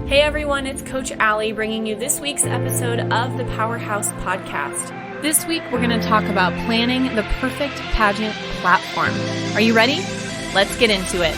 Hey everyone, it's Coach Allie bringing you this week's episode of the Powerhouse Podcast. This week we're going to talk about planning the perfect pageant platform. Are you ready? Let's get into it.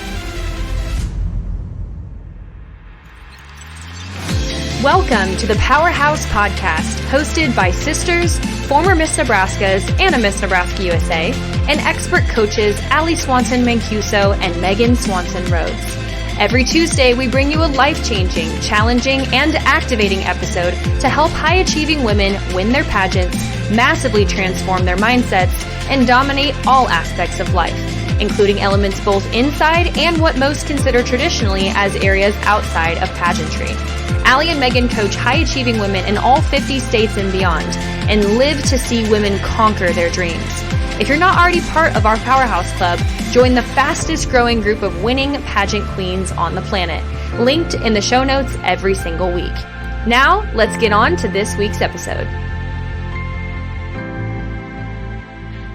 Welcome to the Powerhouse Podcast, hosted by sisters, former Miss Nebraskas and a Miss Nebraska USA, and expert coaches Allie Swanson Mancuso and Megan Swanson Rhodes. Every Tuesday, we bring you a life-changing, challenging, and activating episode to help high-achieving women win their pageants, massively transform their mindsets, and dominate all aspects of life, including elements both inside and what most consider traditionally as areas outside of pageantry. Allie and Megan coach high-achieving women in all 50 states and beyond, and live to see women conquer their dreams. If you're not already part of our Powerhouse Club, join the fastest growing group of winning pageant queens on the planet, linked in the show notes every single week. Now, let's get on to this week's episode.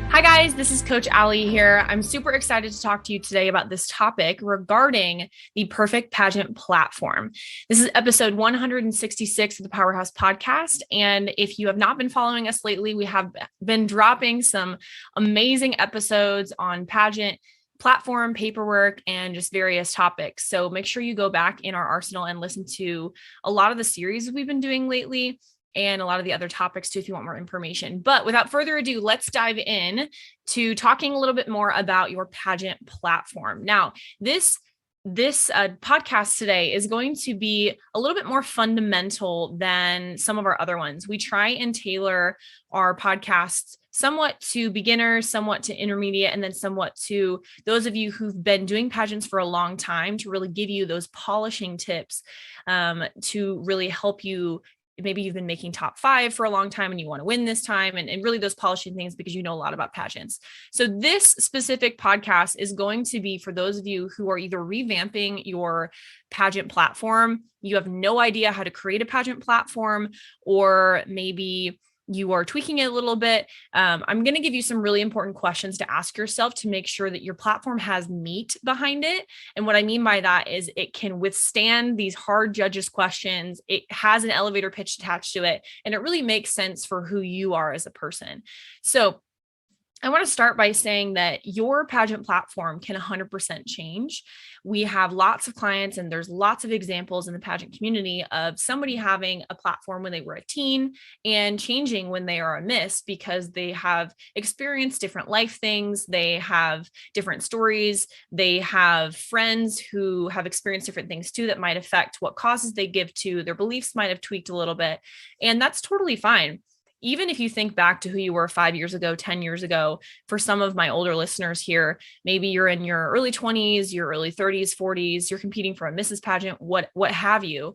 Hi guys, this is Coach Allie here. I'm super excited to talk to you today about this topic regarding the perfect pageant platform. This is episode 166 of the Powerhouse Podcast. And if you have not been following us lately, we have been dropping some amazing episodes on pageant platform, paperwork, and just various topics. So make sure you go back in our arsenal and listen to a lot of the series we've been doing lately, and a lot of the other topics too, if you want more information. But without further ado, let's dive in to talking a little bit more about your pageant platform. Now, this podcast today is going to be a little bit more fundamental than some of our other ones. We try and tailor our podcasts somewhat to beginners, somewhat to intermediate, and then somewhat to those of you who've been doing pageants for a long time, to really give you those polishing tips to really help you. Maybe you've been making top 5 for a long time and you want to win this time, and really those polishing things because you know a lot about pageants. So this specific podcast is going to be for those of you who are either revamping your pageant platform, you have no idea how to create a pageant platform, or maybe you are tweaking it a little bit. I'm going to give you some really important questions to ask yourself to make sure that your platform has meat behind it. And what I mean by that is it can withstand these hard judges questions. It has an elevator pitch attached to it, and it really makes sense for who you are as a person. So I want to start by saying that your pageant platform can 100% change. We have lots of clients, and there's lots of examples in the pageant community of somebody having a platform when they were a teen and changing when they are a miss because they have experienced different life things. They have different stories. They have friends who have experienced different things too that might affect what causes they give to. Their beliefs might have tweaked a little bit, and that's totally fine. Even if you think back to who you were 5 years ago, 10 years ago, for some of my older listeners here, maybe you're in your early 20s, your early 30s, 40s, you're competing for a Mrs. Pageant, what have you.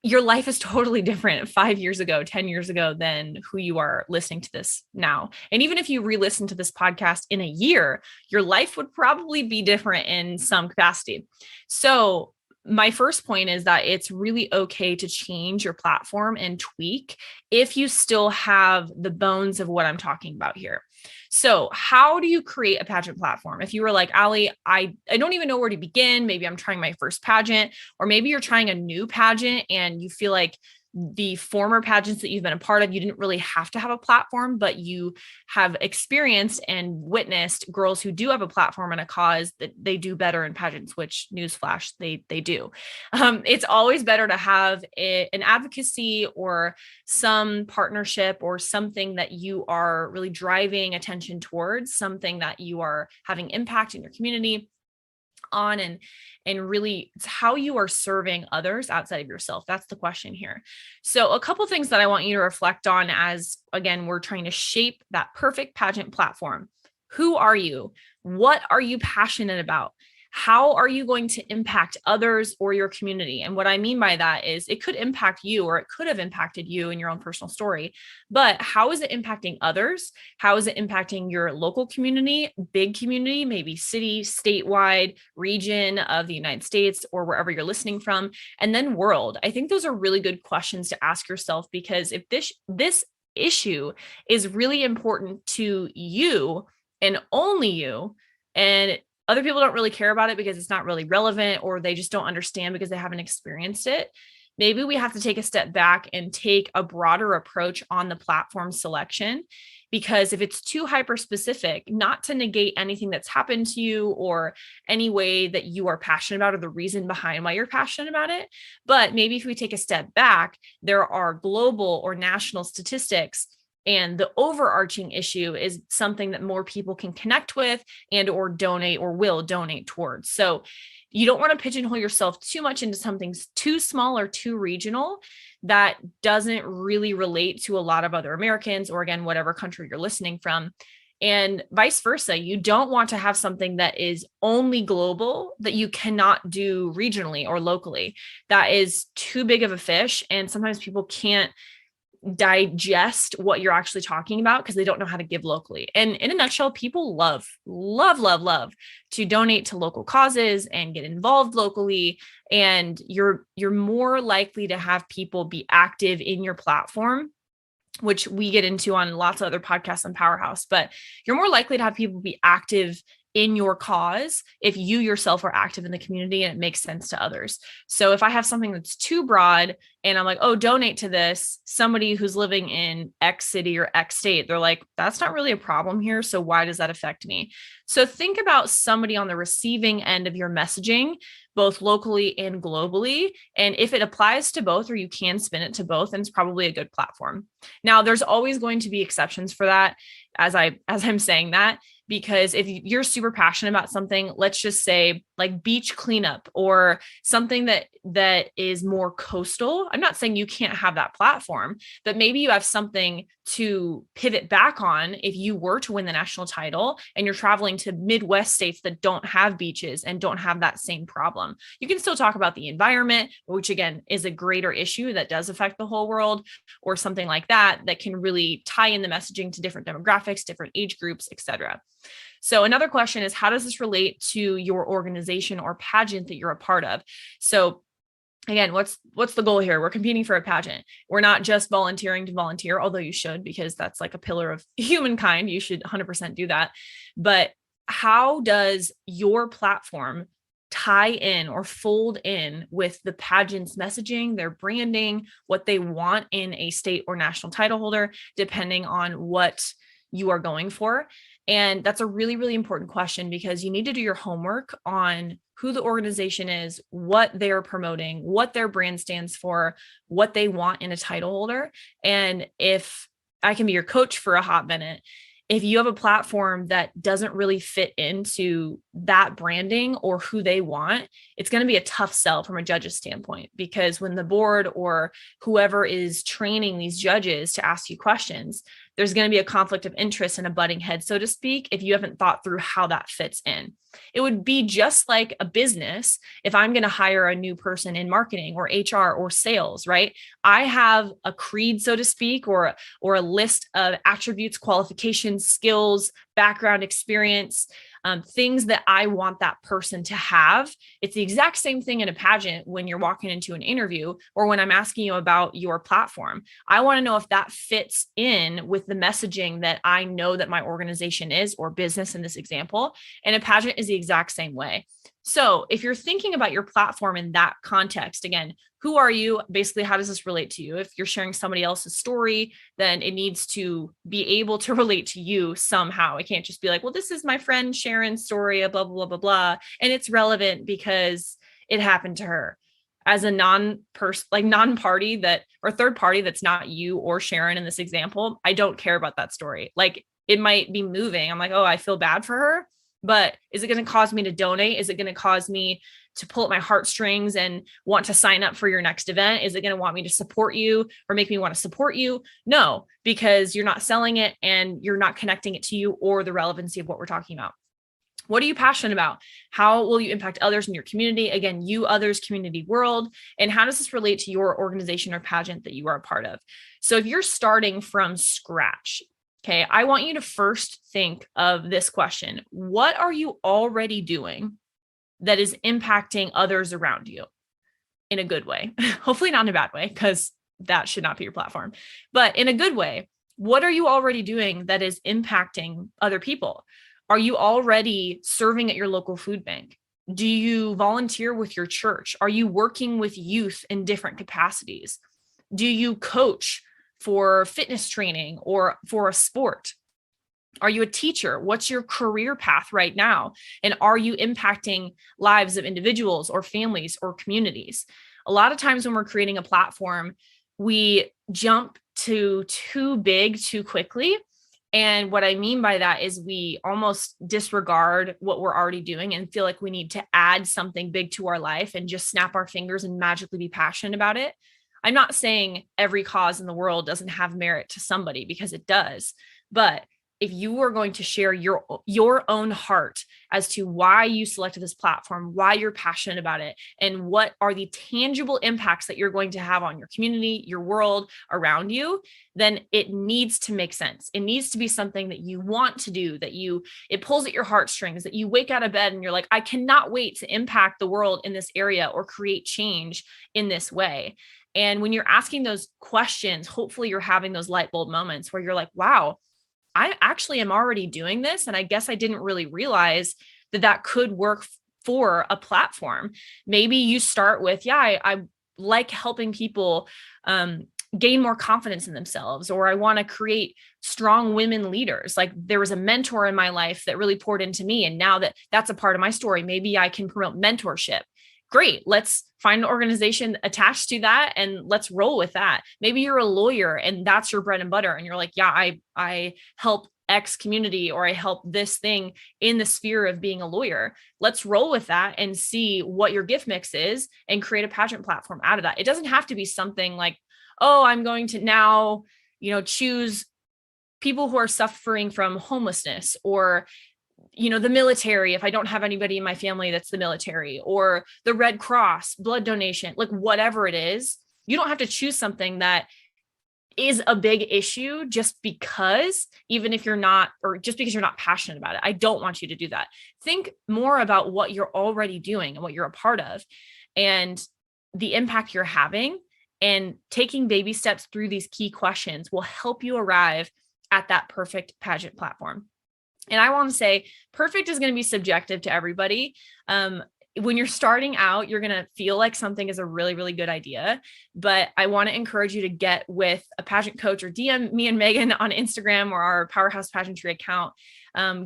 Your life is totally different 5 years ago, 10 years ago than who you are listening to this now. And even if you re-listen to this podcast in a year, your life would probably be different in some capacity. So my first point is that it's really okay to change your platform and tweak if you still have the bones of what I'm talking about here. So how do you create a pageant platform? If you were like, Allie, I don't even know where to begin. Maybe I'm trying my first pageant, or maybe you're trying a new pageant and you feel like the former pageants that you've been a part of, you didn't really have to have a platform, but you have experienced and witnessed girls who do have a platform and a cause that they do better in pageants, which newsflash, they do. It's always better to have an advocacy or some partnership or something that you are really driving attention towards, something that you are having impact in your community on, and really it's how you are serving others outside of yourself. That's the question here. So a couple things that I want you to reflect on as, again, we're trying to shape that perfect pageant platform. Who are you? What are you passionate about? How are you going to impact others or your community? And what I mean by that is it could impact you, or it could have impacted you in your own personal story, but how is it impacting others? How is it impacting your local community, big community, maybe city, statewide, region of the United States, or wherever you're listening from, and then world? I think those are really good questions to ask yourself, because if this issue is really important to you and only you, and other people don't really care about it because it's not really relevant, or they just don't understand because they haven't experienced it. Maybe we have to take a step back and take a broader approach on the platform selection, because if it's too hyper specific, not to negate anything that's happened to you or any way that you are passionate about or the reason behind why you're passionate about it, but maybe if we take a step back, there are global or national statistics, and the overarching issue is something that more people can connect with and or donate or will donate towards. So you don't want to pigeonhole yourself too much into something too small or too regional that doesn't really relate to a lot of other Americans, or again, whatever country you're listening from. And vice versa. You don't want to have something that is only global that you cannot do regionally or locally. That is too big of a fish. And sometimes people can't digest what you're actually talking about because they don't know how to give locally. And in a nutshell, people love to donate to local causes and get involved locally. And you're more likely to have people be active in your platform, which we get into on lots of other podcasts on Powerhouse, but you're more likely to have people be active in your cause if you yourself are active in the community and it makes sense to others. So if I have something that's too broad and I'm like, oh, donate to this, somebody who's living in X city or X state, they're like, that's not really a problem here. So why does that affect me? So think about somebody on the receiving end of your messaging, both locally and globally. And if it applies to both, or you can spin it to both, then it's probably a good platform. Now, there's always going to be exceptions for that, as I'm saying that, because if you're super passionate about something, let's just say like beach cleanup or something that is more coastal. I'm not saying you can't have that platform, but maybe you have something to pivot back on if you were to win the national title and you're traveling to Midwest states that don't have beaches and don't have that same problem. You can still talk about the environment, which again is a greater issue that does affect the whole world, or something like that can really tie in the messaging to different demographics, different age groups, etc. So another question is, how does this relate to your organization or pageant that you're a part of? So again, what's the goal here? We're competing for a pageant. We're not just volunteering to volunteer, although you should, because that's like a pillar of humankind. You should 100% do that. But how does your platform tie in or fold in with the pageant's messaging, their branding, what they want in a state or national title holder, depending on what you are going for? And that's a really, really important question, because you need to do your homework on who the organization is, what they're promoting, what their brand stands for, what they want in a title holder. And if I can be your coach for a hot minute, if you have a platform that doesn't really fit into that branding or who they want, it's going to be a tough sell from a judge's standpoint, because when the board or whoever is training these judges to ask you questions, there's going to be a conflict of interest and a butting head, so to speak, if you haven't thought through how that fits in. It would be just like a business. If I'm going to hire a new person in marketing or HR or sales, right? I have a creed, so to speak, or a list of attributes, qualifications, skills, background, experience, things that I want that person to have. It's the exact same thing in a pageant when you're walking into an interview or when I'm asking you about your platform. I want to know if that fits in with the messaging that I know that my organization is, or business in this example. And a pageant is the exact same way. So if you're thinking about your platform in that context, again, who are you? Basically, how does this relate to you? If you're sharing somebody else's story, then it needs to be able to relate to you somehow. It can't just be like, well, this is my friend Sharon's story, blah, blah, blah, blah, blah. And it's relevant because it happened to her. As a non-party or third party that's not you or Sharon in this example, I don't care about that story. Like, it might be moving. I'm like, oh, I feel bad for her. But is it going to cause me to donate? Is it going to cause me to pull at my heartstrings and want to sign up for your next event? Is it going to want me to support you or make me want to support you? No, because you're not selling it and you're not connecting it to you or the relevancy of what we're talking about. What are you passionate about? How will you impact others in your community? Again, you, others, community, world. And how does this relate to your organization or pageant that you are a part of? So if you're starting from scratch, okay, I want you to first think of this question. What are you already doing that is impacting others around you in a good way? Hopefully not in a bad way, because that should not be your platform, but in a good way. What are you already doing that is impacting other people? Are you already serving at your local food bank? Do you volunteer with your church? Are you working with youth in different capacities? Do you coach for fitness training or for a sport? Are you a teacher? What's your career path right now? And are you impacting lives of individuals or families or communities? A lot of times when we're creating a platform, we jump to too big too quickly. And what I mean by that is we almost disregard what we're already doing and feel like we need to add something big to our life and just snap our fingers and magically be passionate about it. I'm not saying every cause in the world doesn't have merit to somebody, because it does. But if you are going to share your own heart as to why you selected this platform, why you're passionate about it, and what are the tangible impacts that you're going to have on your community, your world around you, then it needs to make sense. It needs to be something that you want to do, it pulls at your heartstrings, that you wake out of bed and you're like, I cannot wait to impact the world in this area or create change in this way. And when you're asking those questions, hopefully you're having those light bulb moments where you're like, wow, I actually am already doing this. And I guess I didn't really realize that could work for a platform. Maybe you start with, I like helping people gain more confidence in themselves, or I want to create strong women leaders. Like there was a mentor in my life that really poured into me. And now that's a part of my story, maybe I can promote mentorship. Great. Let's find an organization attached to that and let's roll with that. Maybe you're a lawyer and that's your bread and butter. And you're like, yeah, I help X community, or I help this thing in the sphere of being a lawyer. Let's roll with that and see what your gift mix is and create a pageant platform out of that. It doesn't have to be something like, oh, I'm going to now, choose people who are suffering from homelessness, or the military, if I don't have anybody in my family that's the military, or the Red Cross, blood donation, like whatever it is. You don't have to choose something that is a big issue just because, even if you're not, or just because you're not passionate about it. I don't want you to do that. Think more about what you're already doing and what you're a part of and the impact you're having, and taking baby steps through these key questions will help you arrive at that perfect pageant platform. And I want to say perfect is going to be subjective to everybody. When you're starting out, you're going to feel like something is a really, really good idea. But I want to encourage you to get with a pageant coach, or DM me and Megan on Instagram or our Powerhouse Pageantry account.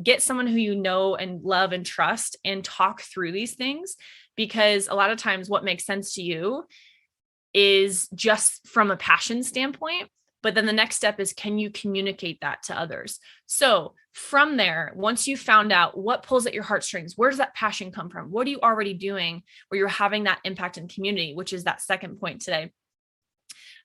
Get someone who you know and love and trust and talk through these things, because a lot of times what makes sense to you is just from a passion standpoint. But then the next step is, can you communicate that to others? So from there, once you found out what pulls at your heartstrings, where does that passion come from? What are you already doing where you're having that impact in community, which is that second point today?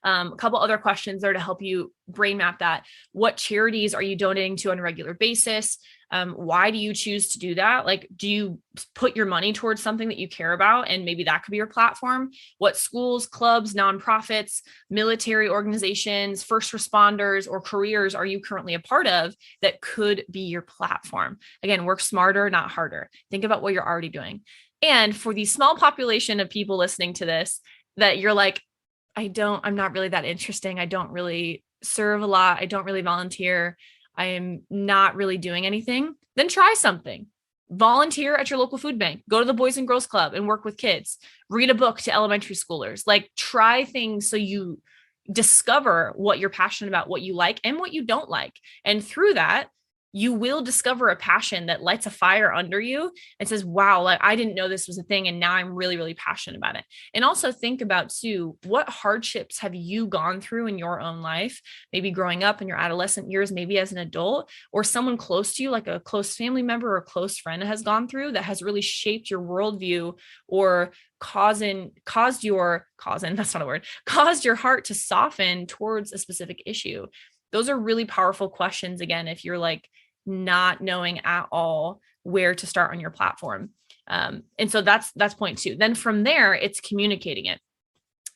A couple other questions there to help you brain map that. What charities are you donating to on a regular basis? Why do you choose to do that? Like, do you put your money towards something that you care about? And maybe that could be your platform. What schools, clubs, nonprofits, military organizations, first responders, or careers are you currently a part of that could be your platform? Again, work smarter, not harder. Think about what you're already doing. And for the small population of people listening to this, that you're like, I'm not really that interesting. I don't really serve a lot. I don't really volunteer. I am not really doing anything. Then try something. Volunteer at your local food bank. Go to the Boys and Girls Club and work with kids. Read a book to elementary schoolers. Like, try things so you discover what you're passionate about, what you like and what you don't like. And through that, you will discover a passion that lights a fire under you and says, wow, like I didn't know this was a thing. And now I'm really, really passionate about it. And also think about too, what hardships have you gone through in your own life? Maybe growing up in your adolescent years, maybe as an adult, or someone close to you, like a close family member or a close friend has gone through, that has really shaped your worldview, or caused your heart to soften towards a specific issue. Those are really powerful questions. Again, if you're like not knowing at all where to start on your platform. And so that's point two. Then from there, it's communicating it.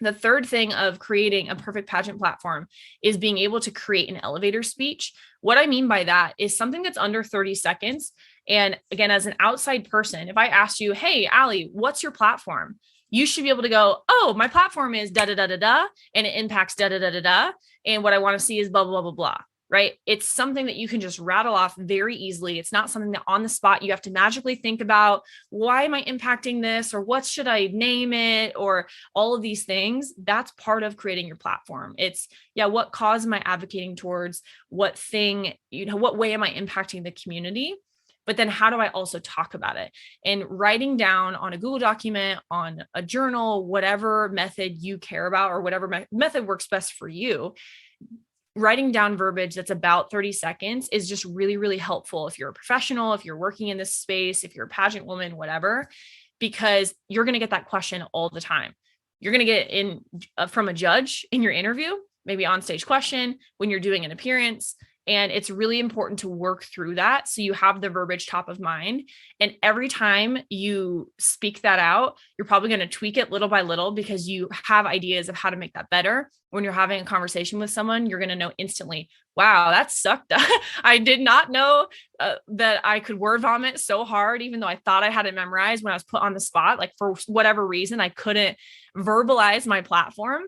The third thing of creating a perfect pageant platform is being able to create an elevator speech. What I mean by that is something that's under 30 seconds. And again, as an outside person, if I asked you, hey, Allie, what's your platform? You should be able to go, oh, my platform is da da da da da, and it impacts da da da da da. And what I want to see is blah, blah, blah, blah, blah. right? It's something that you can just rattle off very easily. It's not something that on the spot you have to magically think about, why am I impacting this? Or what should I name it? Or all of these things. That's part of creating your platform. It's, what cause am I advocating towards? What thing, what way am I impacting the community? But then how do I also talk about it? And writing down on a Google document, on a journal, whatever method you care about, or whatever method works best for you, writing down verbiage that's about 30 seconds is just really, really helpful if you're a professional, if you're working in this space, if you're a pageant woman, whatever, because you're going to get that question all the time. You're going to get in from a judge in your interview, maybe on stage question, when you're doing an appearance. And it's really important to work through that so you have the verbiage top of mind. And every time you speak that out, you're probably going to tweak it little by little because you have ideas of how to make that better. When you're having a conversation with someone, you're going to know instantly, wow, that sucked. I did not know that I could word vomit so hard, even though I thought I had it memorized when I was put on the spot. Like for whatever reason, I couldn't verbalize my platform.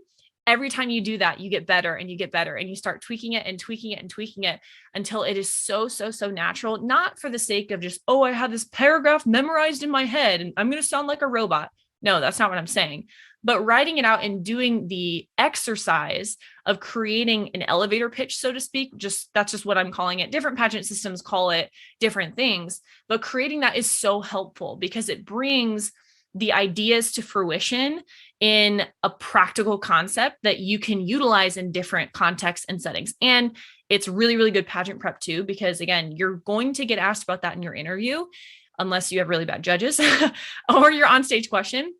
Every time you do that, you get better and you get better and you start tweaking it and tweaking it and tweaking it until it is so natural, not for the sake of just, oh, I have this paragraph memorized in my head and I'm going to sound like a robot. No, that's not what I'm saying. But writing it out and doing the exercise of creating an elevator pitch, so to speak, that's just what I'm calling it. Different pageant systems call it different things, but creating that is so helpful because it brings the ideas to fruition in a practical concept that you can utilize in different contexts and settings. And it's really, really good pageant prep too, because again, you're going to get asked about that in your interview, unless you have really bad judges or your on-stage question.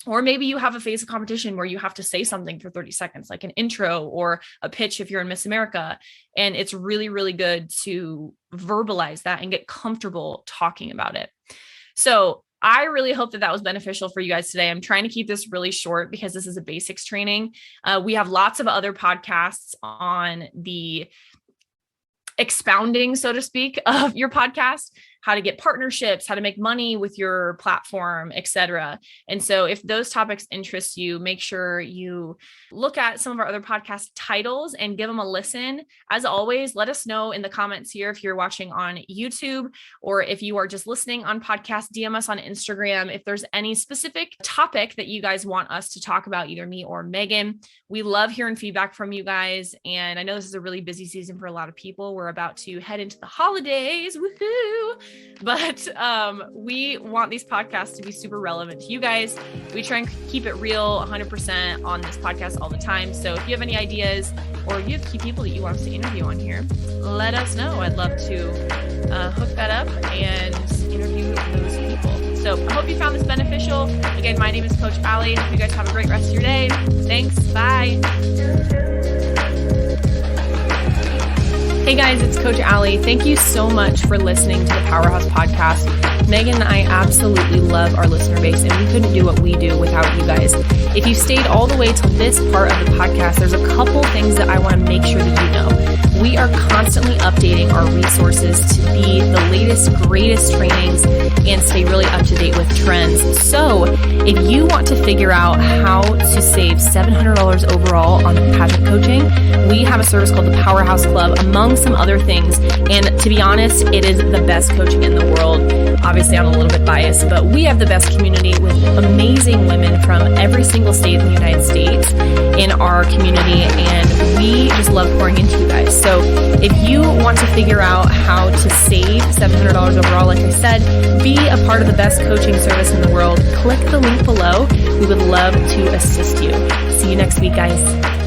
Or maybe you have a phase of competition where you have to say something for 30 seconds, like an intro or a pitch if you're in Miss America. And it's really, really good to verbalize that and get comfortable talking about it. So I really hope that was beneficial for you guys today. I'm trying to keep this really short because this is a basics training. We have lots of other podcasts on the expounding, so to speak, of your podcast, how to get partnerships, how to make money with your platform, etc. And so if those topics interest you, make sure you look at some of our other podcast titles and give them a listen. As always, let us know in the comments here if you're watching on YouTube or if you are just listening on podcast, DM us on Instagram if there's any specific topic that you guys want us to talk about, either me or Megan. We love hearing feedback from you guys. And I know this is a really busy season for a lot of people. We're about to head into the holidays. Woohoo! But we want these podcasts to be super relevant to you guys. We try and keep it real 100% on this podcast all the time. So if you have any ideas or you have key people that you want us to interview on here, let us know. I'd love to hook that up and interview those people. So I hope you found this beneficial. Again, my name is Coach Allie. Hope you guys have a great rest of your day. Thanks. Bye. Hey guys, it's Coach Allie. Thank you so much for listening to the Powerhouse Podcast. Megan and I absolutely love our listener base, and we couldn't do what we do without you guys. If you stayed all the way till this part of the podcast, there's a couple things that I want to make sure that you know. We are constantly updating our resources to be the latest, greatest trainings and stay really up to date with trends. So if you want to figure out how to save $700 overall on pageant coaching, we have a service called the Powerhouse Club, among some other things. And to be honest, it is the best coaching in the world. Obviously, I'm a little bit biased, but we have the best community with amazing women from every single state in the United States in our community. And we just love pouring into you guys. So if you want to figure out how to save $700 overall, like I said, be a part of the best coaching service in the world, click the link below. We would love to assist you. See you next week, guys.